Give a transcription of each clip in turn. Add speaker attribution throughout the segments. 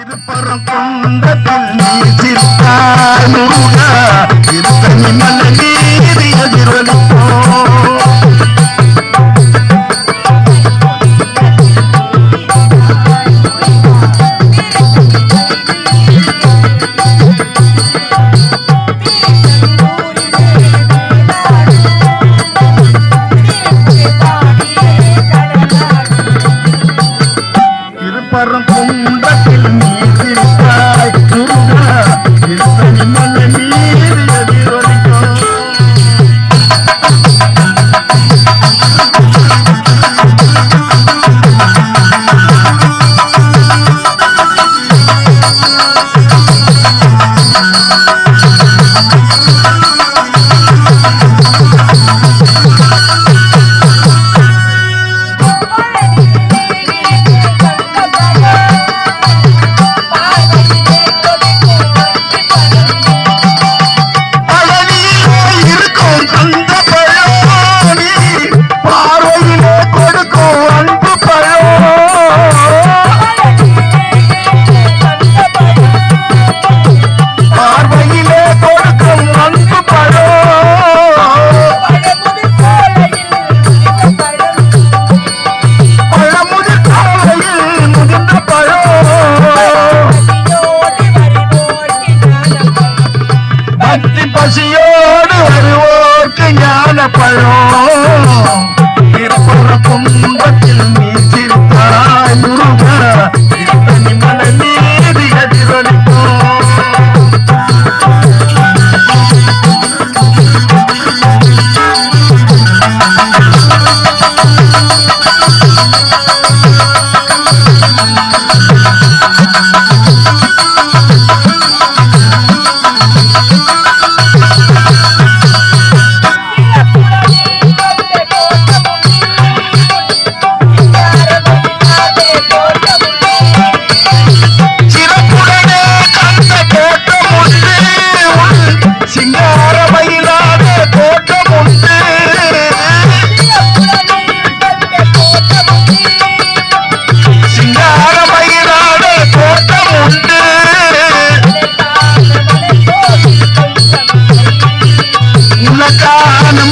Speaker 1: திருப்பரங்குன்றத்தில் நீ சிரித்தாய் முருகா, திருத்தணி மலை மீது எதிரொலித்தோம். திருப்பரங்குன்றத்தில் நீ சிரித்தாய் முருகா, திருத்தணி மலை மீது எதிரொலித்தோம். பசியோடு வருவோர்க்கு ஞான பழம். திருப்பரங்குன்றத்தில் நீ சிரித்தாய் முருகா, திருத்தணி மலை மீது எதிரொலித்தோம்.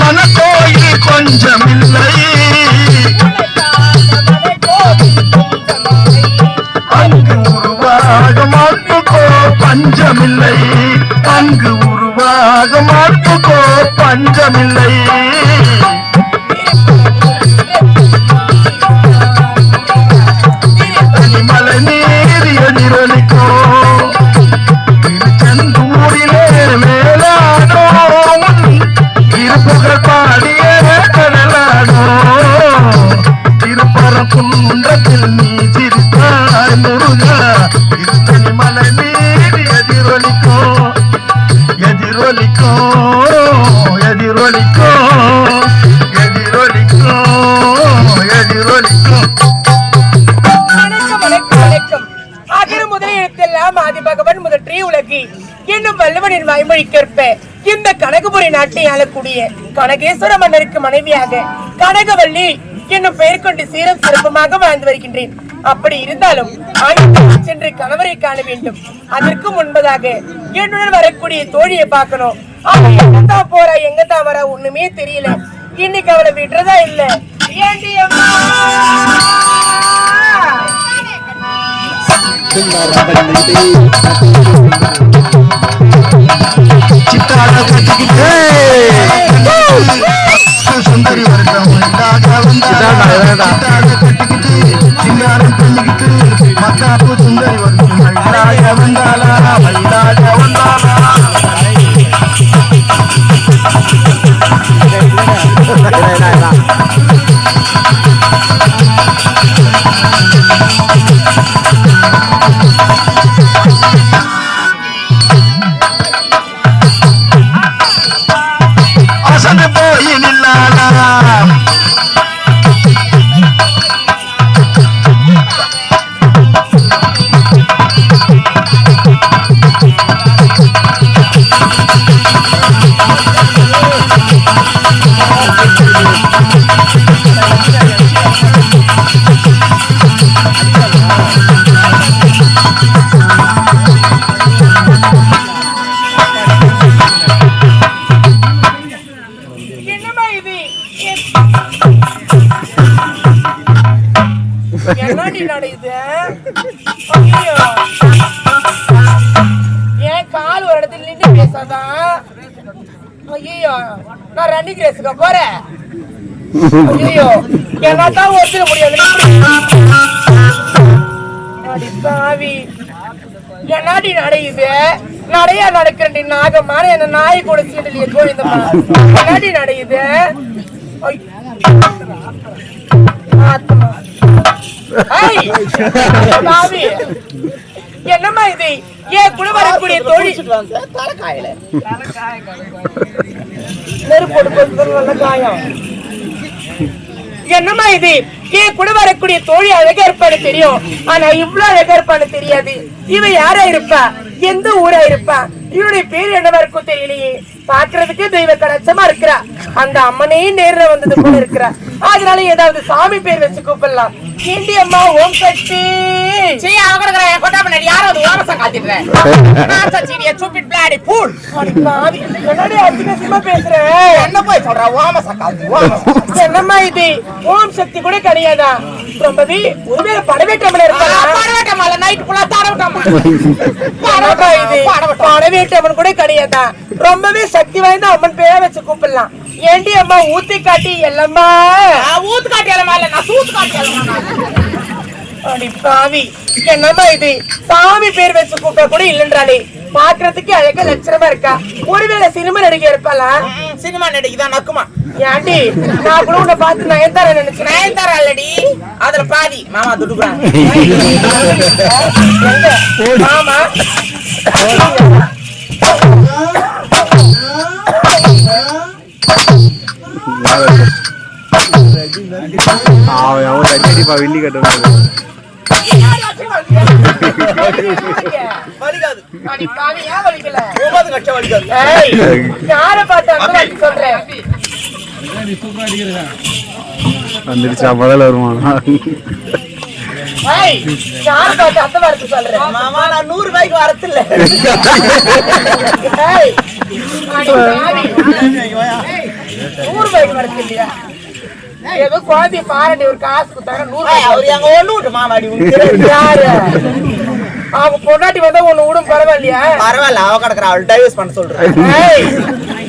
Speaker 1: மனக்கோயில் கொஞ்சமில்லை, அங்கு உருவாக மாட்டுக்கோ பஞ்சமில்லை, அங்கு உருவாக மாட்டுக்கோ பஞ்சமில்லை. திருத்தணி மலை மீது எதிரொலிக்கோ. திருச்செந்தூரிலே மேலானோ திருப்புகழ் பாடிய கடலானோ. திருப்பரங்குன்றத்தில் நீ சிரித்தாய் முருகா, திருத்தணி மலை மீது எதிரொலிக்கோ. எதிரொலிக்கோ எதிரொலிக்கோ எதிரொலிக்கோ எதிரொலிக்கோ.
Speaker 2: வணக்கம் வணக்கம் வணக்கம். அகில முதல் எழுத்தெல்லாம் ஆதி பகவன் முதற்றே உலகி என்னும் வள்ளுவனின் வாய்மொழிக்கேற்ப இந்த கனகபுரி நாட்டை ஆளக்கூடிய கனகேஸ்வர மன்னருக்கு மனைவியாக கனகவல்லி என்னும் பெயர் கொண்டு சீரம் சிறப்புமாக வாழ்ந்து வருகின்றேன். அப்படி இருந்தாலும் ஆயுதம் சென்று கணவரை காண வேண்டும். அதற்கு முன்பதாக என்னுடன் வரக்கூடிய தோழியை பார்க்கணும். அவன் எங்கத்தான் போறா எங்கத்தான் வரா ஒண்ணுமே தெரியல. இன்னைக்கு அவளை விடுறதா இல்ல. ஏண்டி அம்மா
Speaker 1: சித்தாட கட்டிக்கிட்டு சுந்தரி கட்டிக்கிட்டு சிங்காரம் பண்ணிக்கிட்டு மத்தாப்பு சுந்தரி வந்தாளா வந்தாளா. அசந்து போய் நில்லாளா
Speaker 2: அவ்வளவுதான். ஐயோ நான் ரன்னிங் ரேஸுக்கு போறேன். ஐயோ என்னதான் ஒத்துக்க முடியாது. அடி பாவி என்னாடி நடையுது நடையா நடக்கிறேன் நாகமான என்ன நாய் கூட சீண்டலிய கோழிந்தமா என்னாடி நடையுது. பாவி என்னம்மா இது ஏன் கூட வரக்கூடிய தோழி நெருப்பு நல்ல காயம். என்னம்மா இது ஏன் கூட வரக்கூடிய தோழி அழகா இருப்பான்னு தெரியும், ஆனா இவ்வளவு அழகா இருப்பான்னு தெரியாது. இவ யாரா இருப்பா, எந்த ஊரா இருப்பா, இவனுடைய பேர் என்னவா இருக்கும் தெரியலையே. பாக்குறதுக்கு தெய்வ கலட்சமா இருக்கிறா, அந்த அம்மனே நேர்ல வந்தது போல இருக்கிறா. அதனால ஏதாவது சாமி பேர் வச்சு கூப்பிடலாம். ஏண்டி அம்மா ஓம் சக்தி என்னம்மா இது ஓம் சக்தி கூட கிடையாதா? ரொம்பவே ஒருவேளை படவேட்டமல படவேட்டமன் கூட கிடையாதா? ரொம்பவே சக்தி வாய்ந்த அம்மன் பேரை வச்சு கூப்பிடலாம். ஏண்டி அம்மா ஊத்தி காட்டி எல்லாமா ஊத்து காட்டி எல்லாமா இல்ல நான் சூத்து காட்டி எல்லாமா. அடி பாவி என்னம்மா இது சாமி பேர் வச்சு கூப்பிட்டா கூட இல்லன்றாளே. பாக்குறதுக்கு அழகா லட்சணமா இருக்கா. ஒருவேளை சினிமா நடிகை இருப்பாளா? சினிமா நடிகைதான் நக்குமா. ஏன்டி நான் கூட உன்னை பார்த்து நயன்தாரா நினைச்சேன். நயன்தாரா இல்லடி, அதுல பாதி மாமா துடுக்குறாங்க. மாமா
Speaker 3: வெள்ளி கட்ட வந்துருச்சா முதல்ல வருமா?
Speaker 2: அந்த வார்த்தை சொல்றேன் மாமா நான் 100 ரூபாய்க்கு வரது இல்ல. 100 ரூபாய்க்கு வரது இல்லையா? ஏதோ குழந்தைய பாராட்டி ஒரு காசு கொடுத்தாங்க 100 ரூபாய். மாமாடி யாரு அவங்க பொண்டாட்டி வந்தா ஒண்ணு விடும் பரவாயில்லையா? பரவாயில்ல அவ கிடக்குற அவள் டைவர்ஸ் பண்ண சொல்றேன்.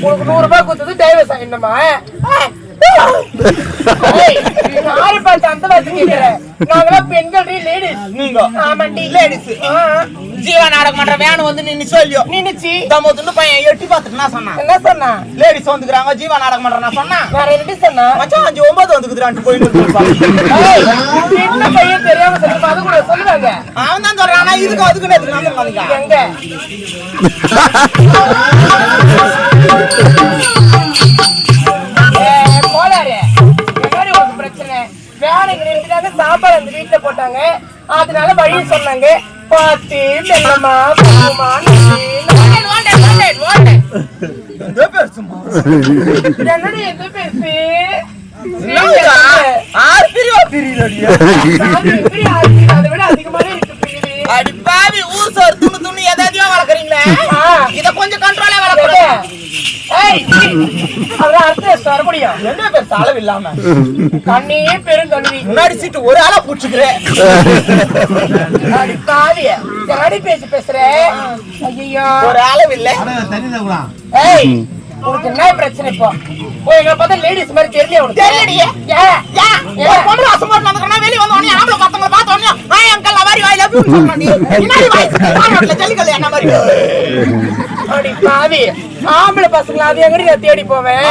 Speaker 2: உனக்கு 100 ரூபாய் கொடுத்தது டைவர்ஸ் ஆகிடணுமா? யாரு பார்த்து அந்த வார்த்தை கேட்கிற? நாங்களாம் பெண்கள் லேடிஸ். நீங்க ஆமாண்டி லேடிஸ். ஜீவா நாடகம் பண்ற வேன் வந்து நின்னு சொல்லியோ நின்னுச்சு தமோதுன்னு பையன் எட்டி பார்த்துட்டு நான் சொன்னா என்ன சொன்னா? லேடிஸ் வந்துக்குறாங்க ஜீவா நாடகம் பண்ற நான் சொன்னா வேற என்ன சொன்னா? மச்சான் 5 9 வந்துக்குறான்னு போயிட்டு என்ன பையன் தெரியாம சொல்லுமா? அது கூட சொல்லுவாங்க. அவன் தான் சொல்றான். ஆனா இதுக்கு அதுக்கு நேத்து நான் வந்துங்க எங்க போலாரு என்னடி ஒரு பிரச்சனை? வேலைக்கு நிறுத்திட்டாங்க, சாப்பாடு அந்த வீட்டுல போட்டாங்க, அதனால வழி சொன்னாங்க. பாத்து மெல்லமா என்னடி எந்த பேசு அதை விட அதிகமான இருக்கு பிரிவு. அடிப்பாவி ஊர் சோறு துணு துணு எதாதையோ வளர்க்குறீங்களே, இத கொஞ்சம் கண்ட்ரோலா வளர்க்குறேன். என்ன பேர் அளவு இல்லாம கண்ணியே பெரும் கண்ணி முன்னாடி சீட்டு ஒரு ஆளா பூச்சுக்கிறேன். பேசி பேசுறேன். ஐயோ ஒரு அளவு இல்ல. உனக்கு என்ன பிரச்சனை? இப்போ எங்களை பார்த்தா லேடிஸ் மாதிரி தெரியல. உனக்கு தெரியலையே பொண்ணு அசமா வெளியே வந்து ஆம்பளை பார்த்தவங்க பார்த்தோன்னே அங்கல் அவாரி வாயில ஜல்லிக்கல் என்ன மாதிரி ஆம்பளை பசங்களா அது எங்கடி நான் தேடி போவேன்.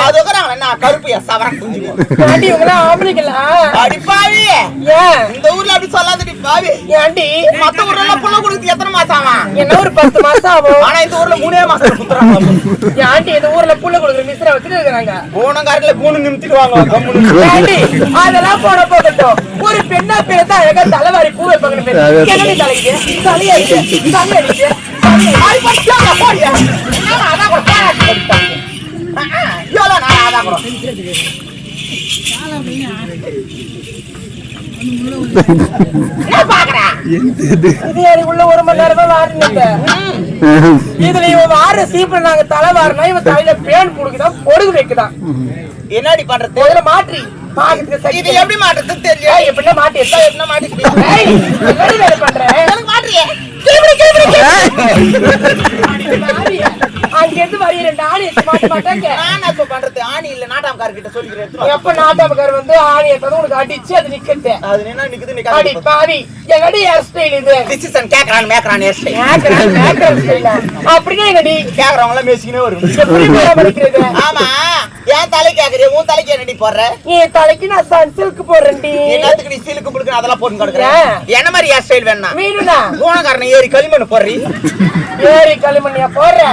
Speaker 2: கருப்பு ஆண்டி இவங்களா ஆம்பளைங்களா? அடிப்பாவி இந்த ஊர்ல அப்படி சொல்லாதடி பாவி. ஏண்டி மத்த ஊர்ல புள்ள கொடுத்து எத்தனை மாசம் ஆகும்? என்ன ஒரு 10 மாசம் ஆகும். ஆனா இந்த ஊர்ல 3 மாசம் குத்துறாங்க. ஆண்டி இந்த ஊர்ல புள்ள கொடுக்குற மிஸ்ரா வச்சுட்டு இருக்காங்க. போனங்காரத்துல கூணு நிமித்திடுவாங்க. ஆண்டி அதெல்லாம் போன போகட்டும். ஒரு பெண்ணா பேர் தான் அழகா தலைவாரி பூ வைப்பாங்க. என்னடி தலைக்கு தலையாச்சு தலையாச்சு உள்ள 1 மணி நேரமா வாரினீங்க. இதுல இவன் வார சீப்புல நாங்க தலை வாரினா இவன் தலையில பேன் குடுக்குதான் பொடுகு வைக்குதான். என்னடி பண்றது? இதுல மாற்றி இது எப்படி மாட்டுறது தெரியல. எப்படின்னா மாட்டி என்ன மாட்டி வேலை பண்றேன். அங்க இருந்து வரி 2 ஆணி எடுத்து மாட்ட மாட்டாங்க.
Speaker 4: நான் இப்ப பண்றது ஆணி இல்ல நாட்டாமக்கார கிட்ட சொல்லிக்கிறேன்.
Speaker 2: எப்ப நாட்டாமக்கார வந்து ஆணி எடுத்தது உனக்கு அடிச்சு அது நிக்கட்டு.
Speaker 4: அது என்ன நிக்குது
Speaker 2: அடி
Speaker 4: நிக்காது.
Speaker 2: பாவி என்னடி ஹேர் ஸ்டைல் இது?
Speaker 4: டிசிஷன் கேக்குறான் மேக்குறான் ஹேர் ஸ்டைல்.
Speaker 2: Maker style. அப்படியே என்னடி
Speaker 4: கேக்குறவங்க எல்லாம் மேசிக்கினே வருது.
Speaker 2: எப்படி பராமரிக்கிறது?
Speaker 4: ஆமா ஏன் தலை கேக்குறே உன் தலைக்கு என்னடி போடுற?
Speaker 2: என் தலைக்கு நான் சன் சில்க் போடுறேன்டி.
Speaker 4: என்னத்துக்கு நீ சிலுக்கு புளுக்கு அதெல்லாம் போட்டு கிடக்குற? என்ன மாதிரி ஹேர் ஸ்டைல் வேணா?
Speaker 2: மீனுனா
Speaker 4: பூனக்காரனை ஏறி களிமண் போடுறி.
Speaker 2: ஏறி களிமண்ணியா போடுற?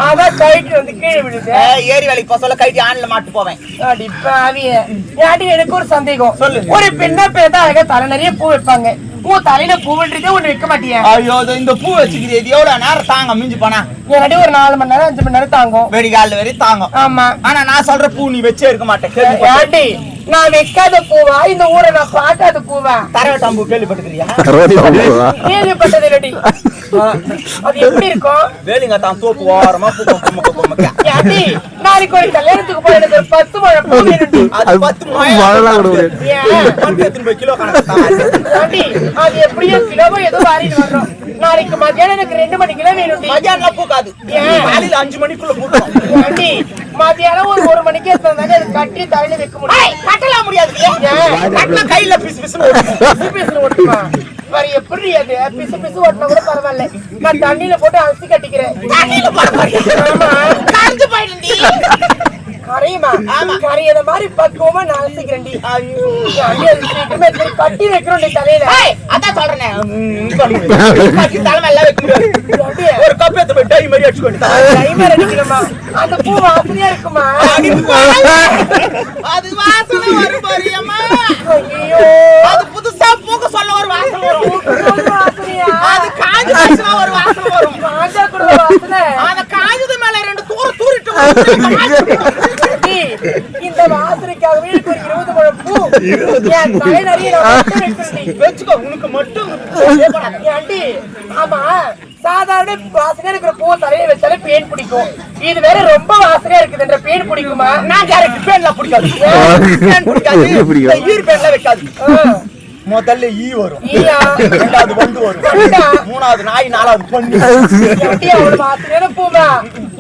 Speaker 2: அதான் கைட்டு வந்து கீழே விடுது.
Speaker 4: ஏரி வேலைக்கு போக சொல்ல கைட்டி ஆண்ல மாட்டு போவேன்.
Speaker 2: அடி பாவியே. ஏன்டி எனக்கு ஒரு சந்தேகம்.
Speaker 4: சொல்லு.
Speaker 2: ஒரு பெண்ணா பேதா அழகா தலை நிறைய பூ வைப்பாங்க. உன் தலையில பூவுன்றதே ஒண்ணு வைக்க மாட்டியா?
Speaker 4: ஐயோ இந்த பூ வச்சுக்கிறீ இது எவ்வளவு நேரம் தாங்க மிஞ்சி போனா?
Speaker 2: என்னடி ஒரு 4 மணி நேரம் 5 மணி நேரம் தாங்கும்.
Speaker 4: வெடிகால வரை தாங்கும்.
Speaker 2: ஆமா.
Speaker 4: ஆனா நான் சொல்ற பூ நீ வச்சே இருக்க மாட்டேன்.
Speaker 2: ஏன்டி நான் வைக்காத பூவா இந்த ஊரை நான் பார்க்காத பூவா?
Speaker 4: தரவட்டாம்பூ கேள்விப்பட்டுக்கிறியா?
Speaker 2: கேள்விப்பட்டது இல்லடி. அது எப்படி இருக்கும்?
Speaker 4: வேலிங்க தான் தோப்பு ஓரமா பூக்க.
Speaker 2: ஏன்டி நாளைக்கு ஒரு கல்யாணத்துக்கு போய் எனக்கு ஒரு 10 முழம் பூ வேணும்டி.
Speaker 4: அது 10
Speaker 3: மழலாம் கூட
Speaker 2: ஏன்?
Speaker 4: 10 கிலோ கணக்கு.
Speaker 2: ஏன்டி அது எப்படியோ கிலோவோ ஏதோ வாரிட்டு வர்றோம். நாளைக்கு மத்தியானம் எனக்கு 2 மணிக்குள்ள வேணும்டி.
Speaker 4: மதியானம் பூக்காது.
Speaker 2: ஏன்?
Speaker 4: காலையில 5 மணிக்குள்ள பூக்கும்.
Speaker 2: ஏன்டி மத்தியானம் ஒரு 1 மணிக்கு எடுத்தாங்க அது கட்டி தலையில வைக்க முடியும்.
Speaker 4: கட்டலாம் முடியாது. கட்டினா கையில பிசு பிசுன்னு
Speaker 2: பிசு பிசுன்னு ஒட்டுமா? வேற எப்படி அது பிசு பிசு ஒட்டினா கூட பரவாயில்ல. நான் தண்ணியில போட்டு அலசி கட்டிக்கிறேன்.
Speaker 4: தண்ணியில போடுறாங்க.
Speaker 2: ஆமா.
Speaker 4: கரைஞ்சு போயிடுண்டி.
Speaker 2: கரையுமா? கரையத மாதிரி பக்குவமா நான் அலசிக்கிறேன்டி. ஐயோ அடி அது சீக்கிரமே எடுத்து கட்டி வைக்கிறோம்டி தலையில.
Speaker 4: அதான் சொல்றேனே. கட்டி தலைமை எல்லாம் வைக்க முடியாது. ஒரு கப் எடுத்து போய் டை மாதிரி அடிச்சுக்கோண்டி.
Speaker 2: டைமர் அடிக்கணுமா? அந்த பூ வாசனையா இருக்குமா?
Speaker 4: அது வாசனை வரும் பாரியம்மா.
Speaker 2: ஐயோ
Speaker 4: அது புதுசா பூக்க சொல்ல ஒரு வாசனை வரும்.
Speaker 2: வாசனையா?
Speaker 4: அது காஞ்ச வாசனை ஒரு வாசனை வரும்.
Speaker 2: காஞ்சா கூட வாசனை.
Speaker 4: அந்த காஞ்சது மேல 2 தூரிட்டு
Speaker 2: இந்த வாசனைக்காகவே எனக்கு ஒரு 20 முழம் பூ என் தலை நிறைய
Speaker 4: வச்சுக்கோ. உனக்கு மட்டும்
Speaker 2: ஏன்டி? ஆமா சாதாரண வாசனை இருக்கிற பூ தலையில வச்சாலே பேன் பிடிக்கும். இது வேற ரொம்ப வாசனையா இருக்குதுன்ற பேன் பிடிக்குமா?
Speaker 4: நான் கேரக்டர் பேன்லாம் பிடிக்காது. பேன் பிடிக்காது. ஈர் பேன்லாம் வைக்காது. முதல்ல ஈ வரும்.
Speaker 2: ஈயா?
Speaker 4: 2வது வண்டு வரும். 3வது நாய் 4வது பொண்ணு.
Speaker 2: ஏன்டி அவ்வளவு வாசனையான பூவா?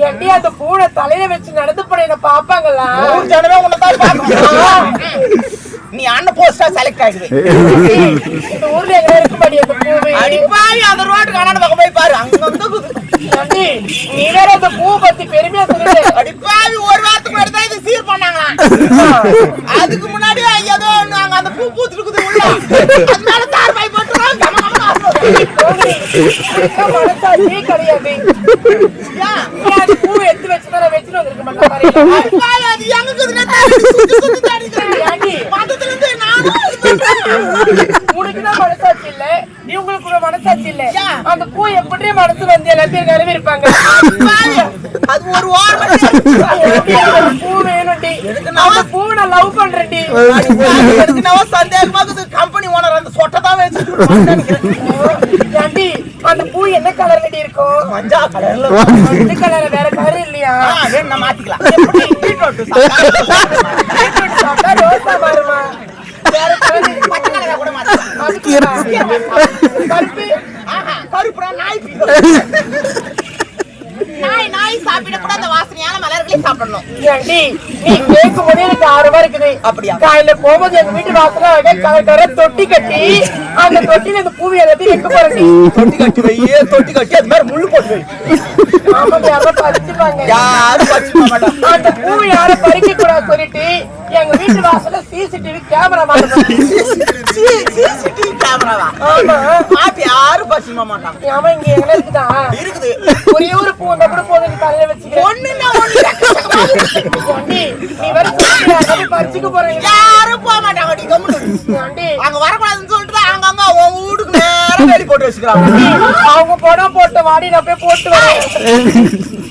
Speaker 2: ஏன்டி அந்த பூவை தலையில வச்சு நடந்து போன பாப்பாங்களா?
Speaker 4: ஜனமே உன்னதான் பாக்கணும். நீ அண்ணன் போஸ்டா செலக்ட் ஆயிடுது.
Speaker 2: இந்த ஊர்ல எங்க இருக்க மாட்டியா அந்த பூவு?
Speaker 4: அடிப்பாய் அந்த ரோட்டுக்கு அண்ணன் பக்கம் போய் பாரு. அங்க
Speaker 2: ஏன்டி நீ வேற அந்த பூ பத்தி பெருமையா சொல்லுங்க.
Speaker 4: அடிப்பாய் ஒரு வாரத்துக்கு முன்னாடி தான் இது சீர் பண்ணாங்களா? அதுக்கு முன்னாடி ஏதோ நாங்க அந்த பூ பூத்துட்டு இருக்குது உள்ள. அதனால தார் பாய் போட்டுறோம்.
Speaker 2: மனசாட்சியே கிடையாது. பூ எடுத்து வச்சுதான் வச்சுட்டு வந்திருக்க மாட்டேன்.
Speaker 4: அது எங்க சுத்தி மதத்துல இருந்து
Speaker 2: உனக்குதான் மனசாட்சி இல்ல, இவங்களுக்கு மனசாட்சி இல்ல. அந்த பூ எப்படி மனசு வந்து எல்லாத்தையும் நிறைவேற்பாங்க.
Speaker 4: அது ஒரு வாரம்
Speaker 2: பூ வேணும்டி. அந்த பூ நான் லவ் பண்றேன்டி.
Speaker 4: சந்தேகமா கம்பெனி ஓனர் அந்த சொட்டதான் வச்சு
Speaker 2: ஏன்டி அந்த பூ என்ன கலர் கட்டி இருக்கும்?
Speaker 4: மஞ்சா கலர்ல.
Speaker 2: இந்த கலர் வேற கலர் இல்லையா?
Speaker 4: என்ன மாத்திக்கலாம்.
Speaker 2: சாப்பிட்டா ரோசா மாறுமா? வேற கலர்
Speaker 4: பச்சை கலரா கூட மாத்திக்கலாம்.
Speaker 2: கருப்பு
Speaker 4: கருப்புறா நாய் நாய் நாய் சாப்பிட கூட அந்த வாசனையான மலர்களை சாப்பிடணும்.
Speaker 2: ஏன்டி நீ கேட்கும் போதே எனக்கு ஆர்வமா இருக்குது.
Speaker 4: அப்படியா?
Speaker 2: காலையில போகும்போது எங்க வீட்டு வாசல கலர் தொட்டி கட்டி அந்த தொட்டில இந்த பூவி எல்லாத்தையும் வைக்க போறேன்.
Speaker 4: தொட்டி கட்டி வையே. தொட்டி கட்டி அது மாதிரி முள்ளு போட்டு வை.
Speaker 2: ஆமாங்க யாரும் பறிச்சுப்பாங்க.
Speaker 4: யாரும் பறிச்சுக்க மாட்டாங்க.
Speaker 2: அந்த பூவை யாரும் பறிக்க கூடாது சொல்லிட்டு எங்க வீட்டு வாசல்ல சிசிடிவி கேமரா மாட்டோம்.
Speaker 4: சிசிடிவி கேமராவா?
Speaker 2: ஆமா.
Speaker 4: மாட்டி யாரும் பறிச்சுக்க மாட்டாங்க.
Speaker 2: ஆமா இங்க எங்க இருக்குதா?
Speaker 4: இருக்குது.
Speaker 2: ஒரே ஒரு பூ வந்தா கூட போதும் தலையில வச்சுக்கிறேன்.
Speaker 4: ஒண்ணுன்னா ஒண்ணு
Speaker 2: நீ வர பறிச்சுக்க போறீங்க.
Speaker 4: யாரும் போக மாட்டாங்க. நீ கம்முனு அங்க வரக்கூடாதுன்னு சொல்லிட்டு அங்கங்க உங்க வீட்டுக்கு நேரம் வேலி போட்டு வச்சுக்கிறாங்க.
Speaker 2: அவங்க போனா போட்ட வாடி நான் போய் போட்டு வரேன்.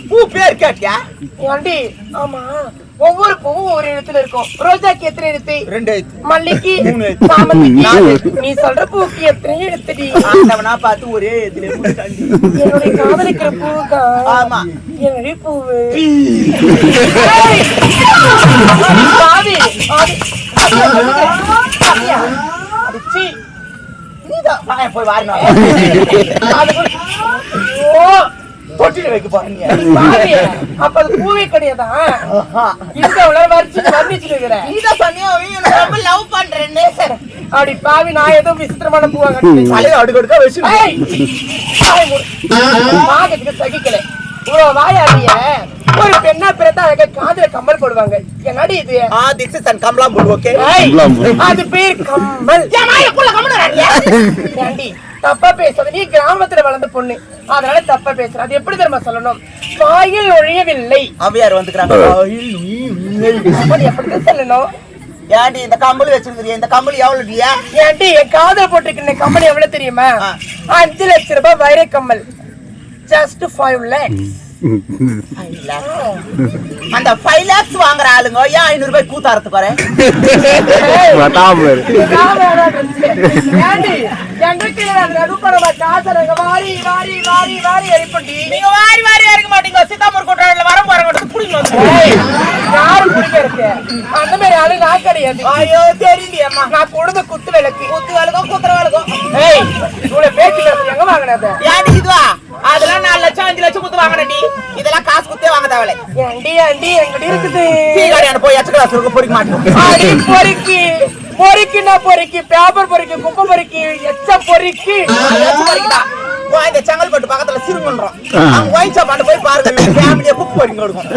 Speaker 4: பூ பேர் கேட்டியா?
Speaker 2: ஏன்டி? ஆமா ஒவ்வொரு பூவும் ஒரு இடத்துல இருக்கும். ரோஜாக்கு எத்தனை எழுத்து?
Speaker 4: 2 எழுத்து.
Speaker 2: மல்லிக்கு
Speaker 4: 3 எழுத்து.
Speaker 2: சாமந்திக்கு
Speaker 4: 4 எழுத்து.
Speaker 2: நீ சொல்ற பூக்கு எத்தனை எழுத்துடி?
Speaker 4: ஆண்டவனா பார்த்து ஒரே இதுல முடிச்சாண்டி.
Speaker 2: என்னுடைய காதலிக்கிற பூவுக்கா?
Speaker 4: ஆமா.
Speaker 2: என்னுடைய பூவு பாவி அடிச்சி
Speaker 4: நீதான் போய் வாரினா.
Speaker 2: தொட்டில
Speaker 4: தொட்டில வைக்க போறீங்க.
Speaker 2: பாவியே, அப்ப அது பூவே கிடையாதான். இந்த உலக வர்ணிச்சு இருக்கிற
Speaker 4: நீதான் சொன்னியோ இவனை ரொம்ப லவ் பண்றேன்னு.
Speaker 2: அப்படி பாவி, நான் ஏதோ விசித்திரமான பூவா கட்டி
Speaker 4: தலையை அடுக்கடுக்கா வச்சு
Speaker 2: பாக்கிறதுக்கு சகிக்கல. இவ்வளவு வாயாடிய ஒரு பெண்ணா பிறந்தா அழகா காதுல கம்மல் போடுவாங்க. என்னடி இது?
Speaker 4: திஸ் இஸ் அன் கமலா போடு. ஓகே,
Speaker 2: அது பேர் கம்மல். ஏண்டி தப்பா பேசாத, நீ கிராமத்துல வளர்ந்த பொண்ணு, அதனால தப்பா பேசுற. அது எப்படி தெரியுமா சொல்லணும்? வாயில் ஒழியவில்லை.
Speaker 4: அவையார் வந்துக்கிறாங்க.
Speaker 2: எப்படிதான் சொல்லணும்?
Speaker 4: ஏன்டி இந்த கம்பளி வச்சிருக்கிறியா? இந்த கம்பளி எவ்வளவு இல்லையா?
Speaker 2: ஏன்டி என் காதல் போட்டிருக்க கம்பெனி எவ்வளவு தெரியுமா? 5 லட்சம் ரூபாய் வைர கம்மல். Just 5 lakhs.
Speaker 4: அந்த 5 lakhs வாங்குற ஆளுங்க ஏன் 500 ரூபாய் கூத்தாரத்து பாரு. நீங்க வாரி வாரி இறக்க மாட்டீங்க. சித்தாமூர் கூட்டாளில வர போறவங்க
Speaker 2: அந்த மாதிரி ஆளு நான் கிடையாது.
Speaker 4: ஐயோ தெரியலையம்மா.
Speaker 2: நான் கொடுத்த குத்து விளக்கு.
Speaker 4: குத்து வேலைக்கும் குத்துற வேலைக்கும்
Speaker 2: இவ்வளவு பேச்சு எங்க வாங்கினது?
Speaker 4: ஏன்டி இதுவா? அதெல்லாம் 4 லட்சம் 5 லட்சம் குத்து வாங்கினடி. இதெல்லாம் காசு குத்தே வாங்க தேவையில்லை.
Speaker 2: ஏண்டி ஏண்டி எங்கடி இருக்குது?
Speaker 4: கடையான போய் எச்சக்கடா சுருக்க பொறிக்க மாட்டோம்.
Speaker 2: அடி பொறுக்கி பொறுக்கினா பொறுக்கி, பேப்பர் பொறுக்கி, குப்பை பொறுக்கி, எச்ச பொறுக்கி.
Speaker 4: இந்த செங்கல்பட்டு பக்கத்துல சிறுமன்றோம். ஒயின் ஷாப் ஆண்டு போய் பாருங்க. ஃபேமிலியா குக் பொறிங்க கொடுக்கும்.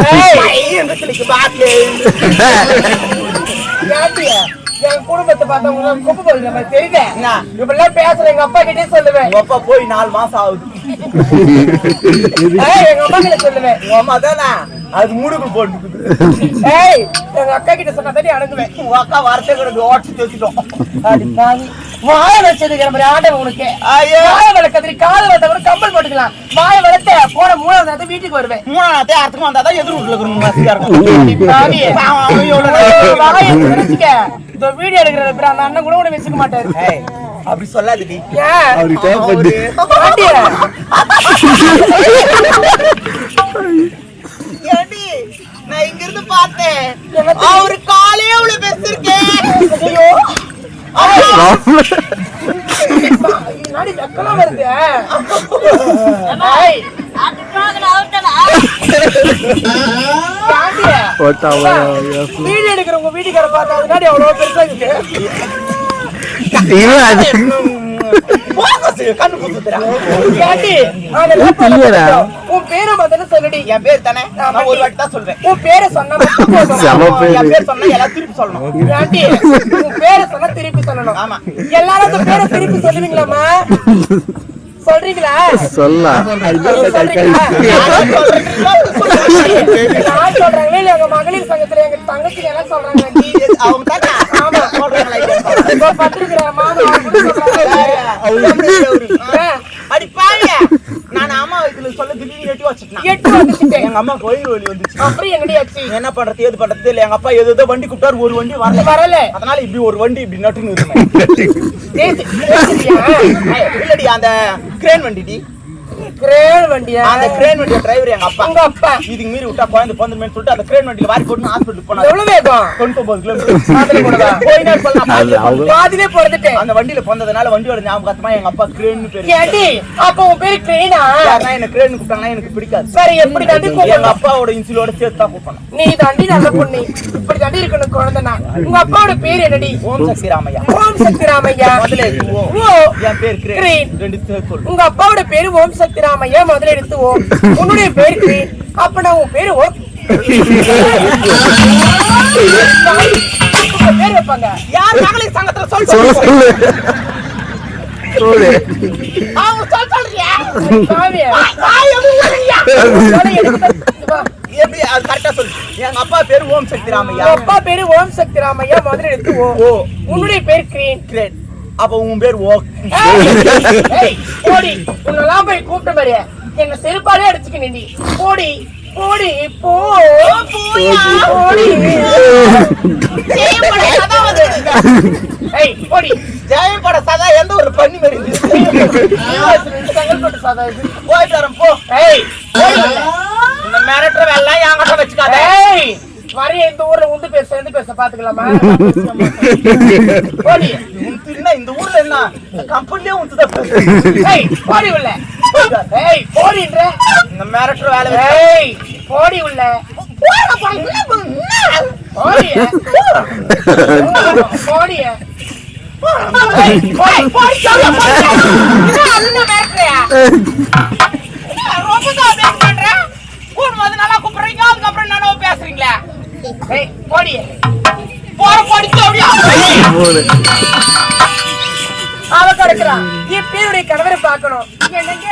Speaker 2: என் குடும்பத்தை பார்த்தா உங்களுக்கு குப்பை பொறுக்கிற மாதிரி தெரியுது. இப்பெல்லாம் பேசுறேன். எங்க அப்பா கிட்டே சொல்லுவேன்.
Speaker 4: அப்பா போய் 4 மாசம் ஆகுது.
Speaker 2: எங்க அம்மா கிட்ட சொல்லுவேன்.
Speaker 4: அம்மா தானே அது முடுக்கு போட்டு.
Speaker 2: எங்க அக்கா கிட்ட சொன்னா தண்ணி அடங்குவேன்.
Speaker 4: உங்க அக்கா வார்த்தை கிடக்கு ஓட்டு தேச்சிட்டோம்.
Speaker 2: வாய வச்சதுக்கு மாதிரி ஆண்டவன் உனக்கு. வாய வளர்க்கறி காது வளர்த்த கூட கம்பல் போட்டுக்கலாம். வாய வளர்த்த போன 3ஆவது நாள் வீட்டுக்கு வருவேன்.
Speaker 4: 3ஆவது நாள் அர்த்தமா வந்தாதான் எதிர் வீட்டுல இருக்கணும்.
Speaker 2: இந்த வீடியோ எடுக்கிற அந்த அண்ணன் கூட கூட வச்சுக்க மாட்டாரு.
Speaker 4: அப்படி சொல்லாதுடி. நான் இங்க இருந்து பார்த்தேன். அவரு காலே அவ்வளவு பெருசு இருக்கேன்.
Speaker 2: வருது வீடியோ எடுக்கிற உங்க வீட்டுக்கார பார்த்தா முன்னாடி அவ்வளவு பெருசா இருக்கு. உன் பேரை முதல்ல சொல்லுடி.
Speaker 4: என் பேர் தானே, நான் ஒரு வாட்டி தான் சொல்றேன்.
Speaker 2: உன் பேரை சொன்னா
Speaker 4: என் பேர் சொன்னா எல்லாம் திருப்பி சொல்லணும்.
Speaker 2: உன் பேரை சொன்னா திருப்பி சொல்லணும்.
Speaker 4: ஆமா,
Speaker 2: எல்லாரும் அந்த பேரை திருப்பி சொல்லுவீங்களாமா? சொல்றீங்களா? சொல்றாங்களே இல்ல உங்க மகளிர் சங்கத்துல எங்க தங்கச்சி எல்லாம் சொல்றாங்க.
Speaker 4: அவங்க அடி பாருங்க. நான் அம்மா இதுல சொல்ல திடீர்னு எட்டு வச்சுட்டேன். எங்க அம்மா கோயில் வலி வந்துச்சு.
Speaker 2: அப்புறம் எங்கடி ஆச்சு?
Speaker 4: என்ன பண்றது ஏது பண்றது இல்ல. எங்க அப்பா ஏதோ வண்டி கூப்பிட்டாரு, ஒரு வண்டி வரல. அதனால இப்படி ஒரு வண்டி இப்படி நட்டுன்னு இல்லடி. அந்த கிரேன் வண்டி
Speaker 2: கிரேன் வண்டியா?
Speaker 4: அந்த கிரேன் வண்டிய டிரைவர் எங்க அப்பா.
Speaker 2: உங்க அப்பா
Speaker 4: இதுக்கு மீறி விட்டா குழந்தை பொந்துமே சொல்லிட்டு அந்த கிரேன் வண்டியில வாரி போட்டு ஹாஸ்பிட்டலுக்கு போனாரு.
Speaker 2: எவ்வளவு வேகம்?
Speaker 4: 99 கிலோமீட்டர்.
Speaker 2: பாதிலே பொறந்துட்டேன்.
Speaker 4: அந்த வண்டியில பொந்ததுனால வண்டியோட ஞாபகமா எங்க அப்பா கிரேன்னு பேரு.
Speaker 2: ஏடி அப்ப உன் பேரு கிரேனா?
Speaker 4: நான் என்ன கிரேன் கூப்பிட்டாங்கன்னா எனக்கு பிடிக்காது.
Speaker 2: சரி, எப்படி தாண்டி
Speaker 4: எங்க அப்பாவோட இன்சிலோட சேர்த்து தான் கூப்பிடணும்.
Speaker 2: நீ தாண்டி நல்ல பொண்ணு, இப்படி தாண்டி இருக்கணும் குழந்தைனா. உங்க அப்பாவோட பேர் என்னடி?
Speaker 4: ஓம் சக்தி ராமையா.
Speaker 2: ஓம் சக்தி ராமையா.
Speaker 4: முதல்ல
Speaker 2: ஓ
Speaker 4: என் பேர் கிரேன். ரெண்டு சேர்த்து சொல்லு.
Speaker 2: உங்க அப்பாவோட பேரு ஓம் சக்தி ராமையா, முதல்ல எடுத்து ஓ. உன்னுடைய பேரு கிரேன். அப்ப நான் உன் பேரு ஓ பேர் வைப்பாங்க. யார் மகளிர் சங்கத்துல சொல்லு. எப்படி அது கரெக்டா சொல்லு. எங்க அப்பா பேரு ஓம் சக்தி ராமையா. அப்பா பேரு ஓம் சக்தி ராமையா, முதல்ல எடுத்து ஓ. உன்னுடைய பேர் கிரேன். கிரேன். அப்ப உன் பேர் ஓ. ஓடி உன்னெல்லாம் போய் கூப்பிட்ட மாதிரி என்ன செருப்பாலே அடிச்சுக்க நீ. ஓடி ஓடி போ ஓடி. ஜெயம் பட சதா எந்த ஒரு பண்ணி மாதிரி செங்கல்பட்டு சதா இது போயிட்டு வரோம் போ. இந்த மிரட்டுற வேலை என்கிட்ட வச்சுக்காத. வரைய இந்த ஊர்ல உண்டு பேச பாத்துக்கலாமா? போடி.
Speaker 4: என்ன இந்த ஊர்ல என்ன கம்பெனிலே உந்துதான்
Speaker 2: ஏய் போடி உள்ள. ஏய் போடின்ற.
Speaker 4: இந்த மிரட்டர் வேலை
Speaker 2: ஏய் போடி உள்ள. போடி. போடி. ஏய் போடி போடி சொல்ல போடி. என்ன மிரட்டறியா?
Speaker 4: ரொம்ப தான் பண்ற கூடும்போது நல்லா கூப்பிடுறீங்க அதுக்கப்புறம் நானோ பேசுறீங்களா?
Speaker 2: ஏய் போடி.
Speaker 4: படிச்சு அப்படியா
Speaker 2: அவ கிடக்குறான். என் பேருடைய கணவரை பார்க்கணும். என்னங்க